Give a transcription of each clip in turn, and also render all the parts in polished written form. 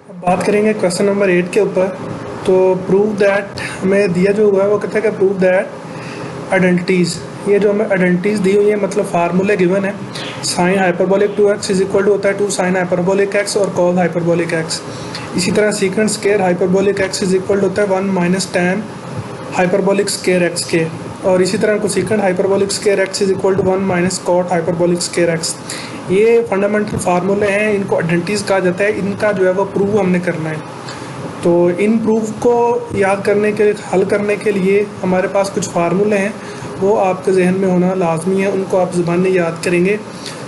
अब बात करेंगे क्वेश्चन नंबर 8 के ऊपर। तो प्रूव दैट हमें दिया जो हुआ है वो कहता है कि प्रूव दैट आइडेंटिटीज़, ये जो हमें आइडेंटिटीज़ दी हुई है मतलब फार्मूले गिवन है। Sine hyperbolic 2x is equal to होता है 2 साइन हाइपरबोलिक x और कॉस हाइपरबोलिक x। इसी तरह secant square hyperbolic x is equal to होता है 1 minus tan hyperbolic square x के। और इसी तरह cosecant hyperbolic square x is equal to 1 minus cot hyperbolic square x। ये फंडामेंटल फार्मूले हैं, इनको आइडेंटिटीज़ कहा जाता है। इनका जो है वो प्रूव हमने करना है। तो इन प्रूफ को याद करने के हल करने के लिए हमारे पास कुछ फार्मूले हैं, वो आपके जहन में होना लाजमी है, उनको आप ज़बानी याद करेंगे।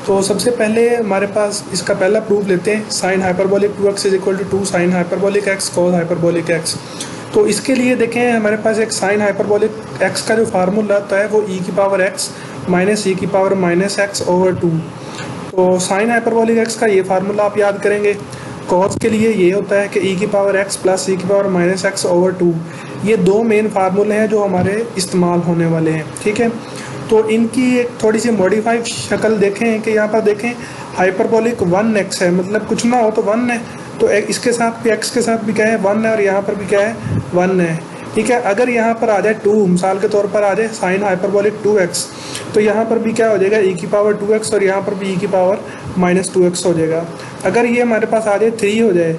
तो सबसे पहले हमारे पास इसका पहला प्रूफ लेते हैं। Sine hyperbolic 2x is equal to 2 sine hyperbolic x cos hyperbolic x। तो इसके लिए देखें हमारे पास एक साइन हाइपरबोलिक x का जो फार्मूला आता है वो e की पावर x माइनस e की पावर माइनस x ओवर 2। तो साइन हाइपरबोलिक x का ये फार्मूला आप याद करेंगे। कॉस के लिए ये होता है कि e की पावर x प्लस e की पावर माइनस x ओवर 2। ये दो मेन फार्मूले हैं जो हमारे इस्तेमाल होने वाले हैं, ठीक है। तो इनकी एक थोड़ी सी मॉडिफाइड शक्ल देखें कि यहाँ पर देखें हाइपरबोलिक 1x है, मतलब कुछ ना हो तो 1 है, तो इसके साथ भी x के साथ भी क्या है 1 है और यहाँ पर भी क्या है 1 है, ठीक है। अगर यहाँ पर आ जाए 2, मिसाल के तौर पर आ जाए साइन हाइपरबोलिक 2x, तो यहाँ पर भी क्या हो जाएगा e की पावर 2x और यहाँ पर भी e की पावर माइनस 2x हो जाएगा। अगर ये हमारे पास आ जाए 3 हो जाए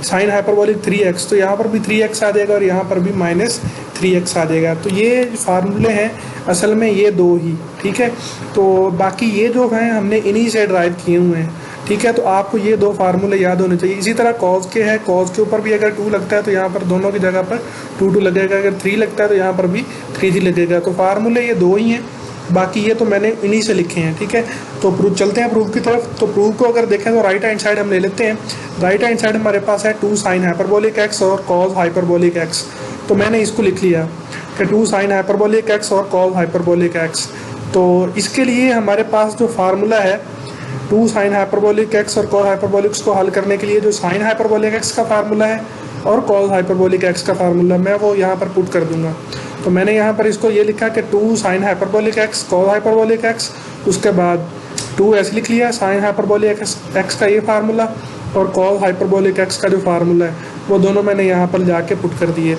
साइन हाइपरबोलिक 3x, तो यहाँ पर भी 3x आ जाएगा और यहाँ पर भी माइनस 3x आ जाएगा। तो ये फार्मूले हैं असल में ये दो ही, ठीक है। तो बाकी ये जो हैं हमने इन्हीं से ड्राइव किए हुए हैं, ठीक है। तो आपको ये दो फार्मूले याद होने चाहिए। इसी तरह कॉस के है, कॉस के ऊपर भी अगर 2 लगता है तो यहाँ पर दोनों की जगह पर 2 लगेगा, अगर 3 लगता है तो यहाँ पर भी 3 लगेगा। तो फार्मूले ये दो ही हैं, बाकी ये तो मैंने इन्हीं से लिखे हैं, ठीक है। तो प्रूफ चलते हैं प्रूफ की तरफ। तो प्रूफ को अगर देखें तो राइट हैंड साइड हम ले लेते हैं। राइट हैंड साइड हमारे पास है 2 साइन हाइपरबोलिक x और कॉस हाइपरबोलिक x। तो मैंने इसको लिख लिया कि 2 साइन हाइपरबोलिक x और कॉस हाइपरबोलिक x। तो इसके लिए हमारे पास जो फार्मूला है 2 साइन हाइपरबोलिक x और कॉस हाइपरबोलिक को हल करने के लिए जो साइन हाइपरबोलिक x का फार्मूला है और कॉस हाइपरबोलिक x का फार्मूला मैं वो यहाँ पर पुट कर दूंगा। तो मैंने यहाँ पर इसको ये लिखा कि 2 sine hyperbolic x cos hyperbolic x, उसके बाद 2 ऐसे लिख लिया साइन हाइपरबोलिक x का ये फार्मूला और कॉस हाइपरबोलिक x का जो फार्मूला है वो दोनों मैंने यहाँ पर जाके पुट कर दिए।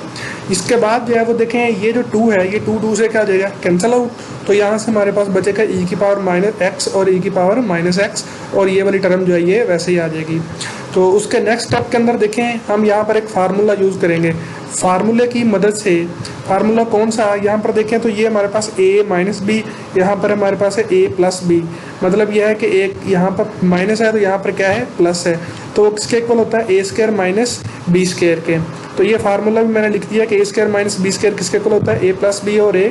इसके बाद जो है वो देखें ये जो 2 है ये 2 से क्या हो जाएगा कैंसिल आउट। तो यहाँ से हमारे पास बचेगा e की पावर माइनस x और e की पावर माइनस x, और ये वाली टर्म जो है ये वैसे ही आ जाएगी। तो उसके नेक्स्ट स्टेप के अंदर देखें हम यहाँ पर एक फार्मूला यूज़ करेंगे। फार्मूले की मदद से, फार्मूला कौन सा यहाँ पर देखें तो ये हमारे पास a माइनस बी, यहाँ पर हमारे पास है a प्लस बी। मतलब यह है कि एक यहाँ पर माइनस है तो यहाँ पर क्या है प्लस है, तो किसके इक्वल होता है a square minus B square के। तो ये फार्मूला भी मैंने लिख दिया कि a square minus B square किसके इक्वल होता है a प्लस बी और a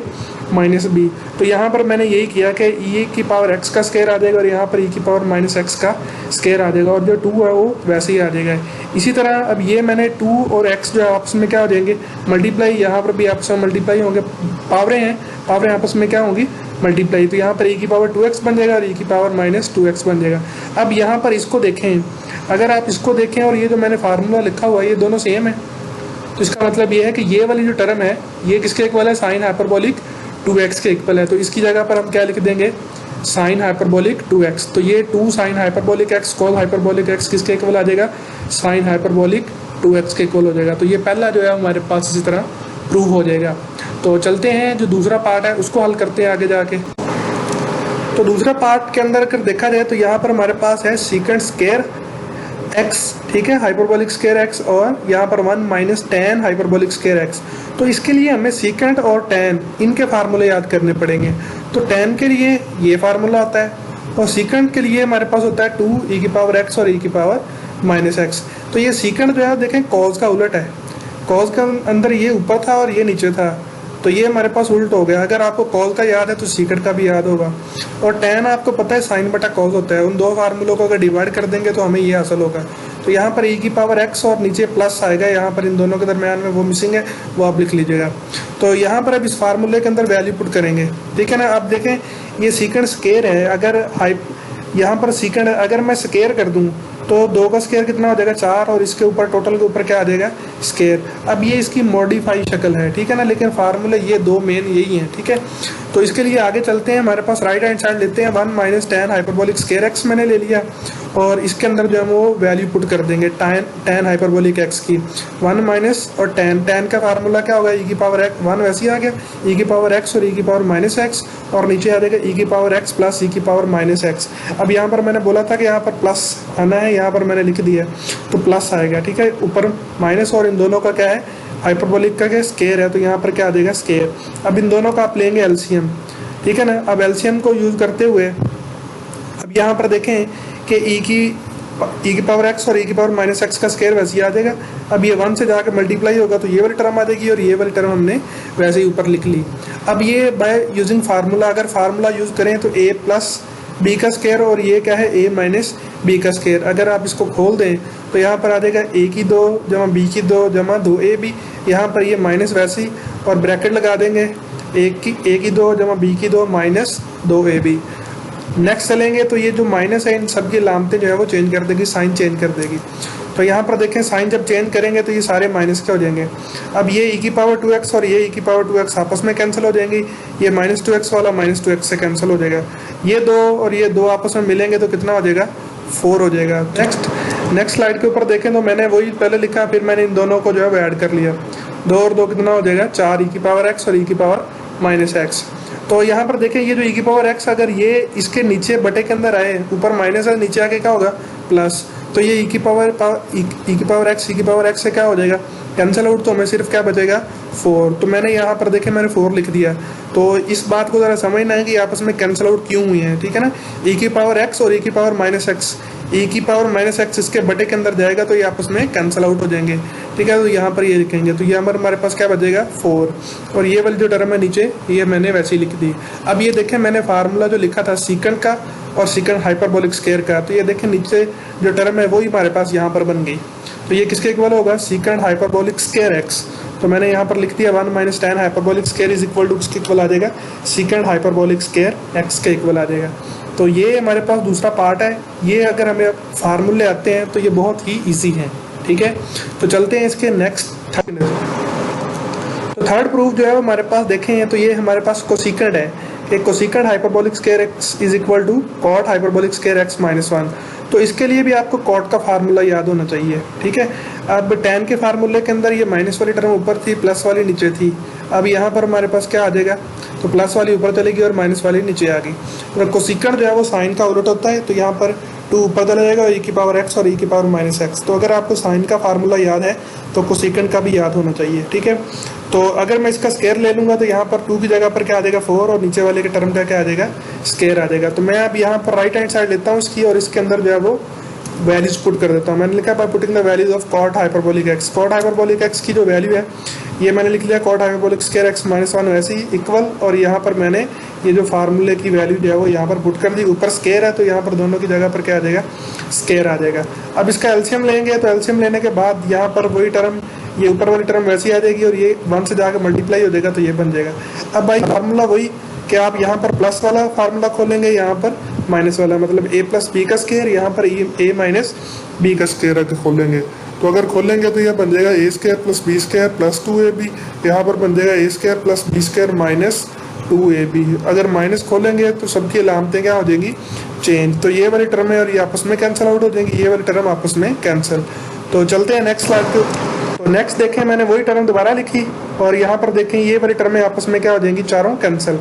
माइनस बी। तो यहाँ पर मैंने यही किया कि e की पावर x का स्क्वायर आ जाएगा और यहाँ पर e की पावर माइनस x का स्क्वायर आ जाएगा, और जो 2 है वो वैसे ही आ जाएगा। इसी तरह अब ये मैंने 2 और x जो है आपस में क्या हो जाएंगे मल्टीप्लाई, यहाँ पर भी आपस में मल्टीप्लाई होंगे, पावरें हैं, पावरें आपस में क्या होंगी मल्टीप्लाई। तो यहाँ पर e की पावर 2x बन जाएगा और e की पावर माइनस 2x बन जाएगा। अब यहाँ पर इसको देखें, अगर आप इसको देखें और ये जो मैंने फार्मूला लिखा हुआ है ये दोनों सेम है, तो इसका मतलब ये है कि ये वाली जो टर्म है ये किसके इक्वल है साइन हाइपरबोलिक 2x के इक्वल है। तो इसकी जगह पर हम क्या लिख देंगे साइन हाइपरबोलिक 2x। तो ये 2 sine hyperbolic x cos hyperbolic x किसके इक्वल आ जाएगा साइन हाइपरबोलिक 2x के इक्वल हो जाएगा। तो ये पहला जो है हमारे पास इसी तरह प्रूव हो जाएगा। तो चलते हैं जो दूसरा पार्ट है उसको हल करते हैं आगे जाके। तो दूसरा पार्ट के अंदर अगर देखा जाए तो यहाँ पर हमारे पास है सीकेंट स्क्वायर x, ठीक है, हाइपरबोलिक स्क्वायर x, और यहाँ पर 1 minus tan hyperbolic square x। तो इसके लिए हमें सीकेंट और टैन इनके फार्मूले याद करने पड़ेंगे। तो टैन के लिए ये फार्मूला होता है और सीकेंट के लिए हमारे पास होता है 2 e की पावर x और e की पावर माइनस x। तो ये सीकेंट जो है देखें कॉस का उलट है, कॉस का अंदर ये ऊपर था और ये नीचे था, तो ये हमारे पास उल्ट हो गया। अगर आपको कॉस का याद है तो सीकेंट का भी याद होगा, और टैन आपको पता है साइन बटा कॉस होता है। उन दो फार्मूलों को अगर डिवाइड कर देंगे तो हमें ये हासिल होगा। तो यहाँ पर e की पावर x और नीचे प्लस आएगा, यहाँ पर इन दोनों के दरमियान में वो मिसिंग है, वो आप लिख लीजिएगा। तो यहाँ पर अब इस फार्मूले के अंदर वैल्यू पुट करेंगे, ठीक है ना। अब देखें ये सीकेंट स्क्वायर है, अगर यहाँ पर सीकेंट अगर मैं स्क्वायर कर दूँ तो 2 का स्क्वायर कितना हो जाएगा 4, और इसके ऊपर टोटल के ऊपर क्या आ जाएगा स्क्वायर। अब ये इसकी मॉडिफाई शक्ल है, ठीक है ना, लेकिन फार्मूले ये दो मेन यही हैं, ठीक है। तो इसके लिए आगे चलते हैं, हमारे पास राइट हैंड साइड लेते हैं 1 minus tan hyperbolic square x मैंने ले लिया, और इसके अंदर जो है वो वैल्यू पुट कर देंगे tan हाइपरबोलिक x की 1 माइनस और tan का फार्मूला क्या होगा e की पावर x 1 वैसे ही आ गया e की पावर x और e की पावर माइनस एक्स और नीचे आ जाएगा e की पावर x प्लस e की पावर माइनस एक्स। अब यहाँ पर मैंने बोला था कि यहाँ पर प्लस आना है, यहाँ पर मैंने लिख दिया तो प्लस आएगा, ठीक है। ऊपर माइनस और इन दोनों का क्या है हाइपरबोलिक का क्या स्केयर है, तो यहाँ पर क्या आ जाएगा स्केयर। अब इन दोनों का आप लेंगे एलसीएम, ठीक है ना। अब एलसीएम को यूज करते हुए अब यहाँ पर देखें कि e की पावर x और e की पावर माइनस एक्स का स्केयर वैसे ही आ जाएगा। अब ये 1 से जाकर मल्टीप्लाई होगा तो ये वाली टर्म आ जाएगी और ये वाली टर्म हमने वैसे ही ऊपर लिख ली। अब ये बाय यूजिंग फार्मूला, अगर फार्मूला यूज करें तो a प्लस बी का स्केयर और ये क्या है a माइनस बी का स्केयर। अगर आप इसको खोल दें तो यहाँ पर आ जाएगा a की 2 जमा b की 2 जमा 2ab, यहाँ पर ये माइनस वैसे ही और ब्रैकेट लगा देंगे a की 2 जमा b की 2 माइनस 2ab। नेक्स्ट चलेंगे तो ये जो माइनस है इन सब की लामतें जो है वो चेंज कर देगी, साइन चेंज कर देगी। तो यहाँ पर देखें साइन जब चेंज करेंगे तो ये सारे माइनस के हो जाएंगे। अब ये e की पावर 2x और ये e की पावर 2x आपस में कैंसिल हो जाएंगी, ये माइनस 2x वाला माइनस 2x से कैंसिल हो जाएगा। ये 2 और ये 2 आपस में मिलेंगे तो कितना हो जाएगा 4 हो जाएगा। नेक्स्ट स्लाइड के ऊपर देखें तो मैंने वही पहले लिखा, फिर मैंने इन दोनों को जो है वो ऐड कर लिया। 2 और 2 कितना हो जाएगा 4 e की पावर x और e की पावर माइनस एक्स। तो यहाँ पर देखें ये जो e की पावर x अगर ये इसके नीचे बटे के अंदर आए, ऊपर माइनस है नीचे आके क्या होगा प्लस, तो ये e की पावर x e की पावर x से क्या हो जाएगा कैंसिल आउट, तो हमें सिर्फ क्या बचेगा 4। तो मैंने यहाँ पर देखें मैंने 4 लिख दिया। तो इस बात को ज़रा समझना है कि आपस में कैंसिल आउट क्यों हुई है, ठीक है ना। e की पावर x और e की पावर माइनस एक्स, e की पावर माइनस एक्स इसके बटे के अंदर जाएगा तो ये आपस में कैंसिल आउट हो जाएंगे, ठीक है। तो यहाँ पर ये लिखेंगे तो ये हमारे पास क्या बचेगा 4 और ये वाली जो टर्म है नीचे ये मैंने वैसे ही लिख दी। अब ये देखें मैंने फार्मूला जो लिखा था सीकेंट का और सीकेंट हाइपरबोलिक स्केयर का, तो ये देखें नीचे जो टर्म है वही हमारे पास यहाँ पर बन गई। तो ये किसके इक्वल होगा सीकेंट हाइपरबोलिक स्केयर x। तो मैंने यहाँ पर लिख दिया 1 minus tan hyperbolic square is equal to किसके इक्वल आ जाएगा सीकेंट हाइपरबोलिक स्केयर x के इक्वल आ जाएगा। तो ये हमारे पास दूसरा पार्ट है। ये अगर हमें फार्मूले आते हैं तो ये बहुत ही ईजी है, ठीक है। तो चलते हैं इसके नेक्स्ट थर्ड प्रूफ जो है हमारे पास देखें तो ये हमारे पास कोसिकेंट है कि cosecant hyperbolic square x is equal to cot hyperbolic square x minus 1। तो इसके लिए भी आपको कॉट का फार्मूला याद होना चाहिए, ठीक है। अब tan के फार्मूले के अंदर ये माइनस वाली टर्म ऊपर थी, प्लस वाली नीचे थी। अब यहाँ पर हमारे पास क्या आ जाएगा तो प्लस वाली ऊपर चलेगी और माइनस वाली नीचे आ गई। तो कोसिकेंट जो है वो साइन का उलट होता है, तो यहाँ पर 2 ऊपर चला जाएगा e की पावर x और e की पावर माइनस एक्स। तो अगर आपको साइन का फार्मूला याद है तो कोसिकेंट का भी याद होना चाहिए, ठीक है। तो अगर मैं इसका स्केयर ले लूँगा तो यहाँ पर 2 की जगह पर क्या आ जाएगा 4 और नीचे वाले के टर्म का क्या आ जाएगा स्केयर आ जाएगा। तो मैं अब यहाँ पर राइट हैंड साइड लेता हूँ इसकी और इसके अंदर जो है वो वैल्यूज पुट कर देता हूँ। मैंने लिखा by putting the values of cot hyperbolic x। Cot hyperbolic x की जो वैल्यू है ये मैंने लिख लिया cot hyperbolic square x minus 1 वैसे ही इक्वल, और यहाँ पर मैंने ये जो फार्मूले की वैल्यू जो है वो यहाँ पर पुट कर दी। ऊपर स्केयर है तो यहाँ पर दोनों की जगह पर क्या आ जाएगा स्केयर आ जाएगा। अब इसका एलसीएम लेंगे तो एलसीएम लेने के बाद यहाँ पर वही टर्म ये ऊपर वाली टर्म वैसी आ जाएगी और ये 1 से जाकर मल्टीप्लाई हो जाएगा तो ये बन जाएगा। अब भाई फार्मूला वही कि आप यहाँ पर प्लस वाला फार्मूला खोलेंगे, यहाँ पर माइनस वाला, मतलब a प्लस बी का स्केयर, यहाँ पर a माइनस बी का स्केयर अगर खोलेंगे तो अगर खोलेंगे तो यह बन जाएगा a square plus B square plus 2ab। यहाँ पर बन जाएगा a square plus B square minus 2ab। अगर माइनस खोलेंगे तो सबकी अलामतें क्या हो जाएंगी चेंज। तो ये वाली टर्म है और ये आपस में कैंसिल आउट हो जाएंगी, ये वाली टर्म आपस में कैंसिल। तो चलते हैं नेक्स्ट स्लाइड पे। तो नेक्स्ट देखें मैंने वही टर्म दोबारा लिखी और यहाँ पर देखें ये वाली टर्में आपस में क्या हो जाएंगी चारों कैंसिल।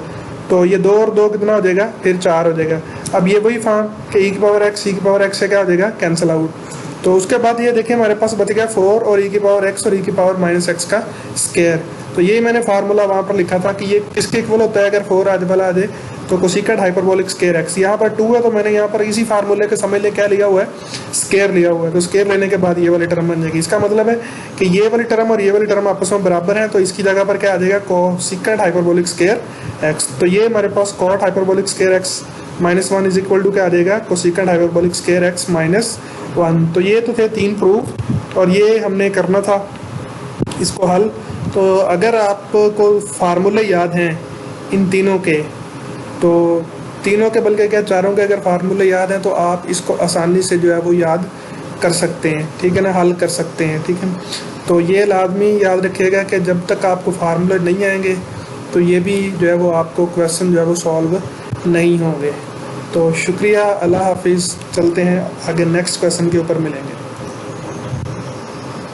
तो ये 2 और 2 कितना हो जाएगा फिर 4 हो जाएगा। अब ये वही फॉर्म कि e की पावर x से क्या हो जाएगा कैंसिल आउट। तो उसके बाद ये देखें हमारे पास बच गया 4 और e की पावर x और e की पावर माइनस एक्स का स्केयर। तो ये मैंने फार्मूला वहाँ पर लिखा था कि ये किसके इक्वल होता है अगर 4 आज वाला आ जाए तो कोसिकेंट हाइपरबोलिक स्केयर x। यहाँ पर 2 है तो मैंने यहाँ पर इसी फार्मूले के समझ ले क्या लिया हुआ है स्केयर लिया हुआ है। तो स्केयर लेने के बाद ये वाली टर्म बन जाएगी। इसका मतलब है कि ये वाली टर्म और ये वाली टर्म आपस में बराबर हैं, तो इसकी जगह पर क्या आ जाएगा कोसिकेंट हाइपरबोलिक स्केयर x। तो ये हमारे पास cot hyperbolic square x minus 1 is equal to क्या आ जाएगा cosecant hyperbolic square x minus 1। तो ये तो थे 3 प्रूफ और ये हमने करना था इसको हल। तो अगर आपको फार्मूले याद हैं इन तीनों के, तो तीनों के बल्कि क्या चारों के अगर फार्मूले याद हैं तो आप इसको आसानी से जो है वो याद कर सकते हैं, ठीक है ना, हल कर सकते हैं, ठीक है। तो ये लाजमी याद रखिएगा कि जब तक आपको फार्मूले नहीं आएंगे तो ये भी जो है वो आपको क्वेश्चन जो है वो सॉल्व नहीं होंगे। तो शुक्रिया, अल्लाह हाफिज़। चलते हैं आगे, नेक्स्ट क्वेश्चन के ऊपर मिलेंगे।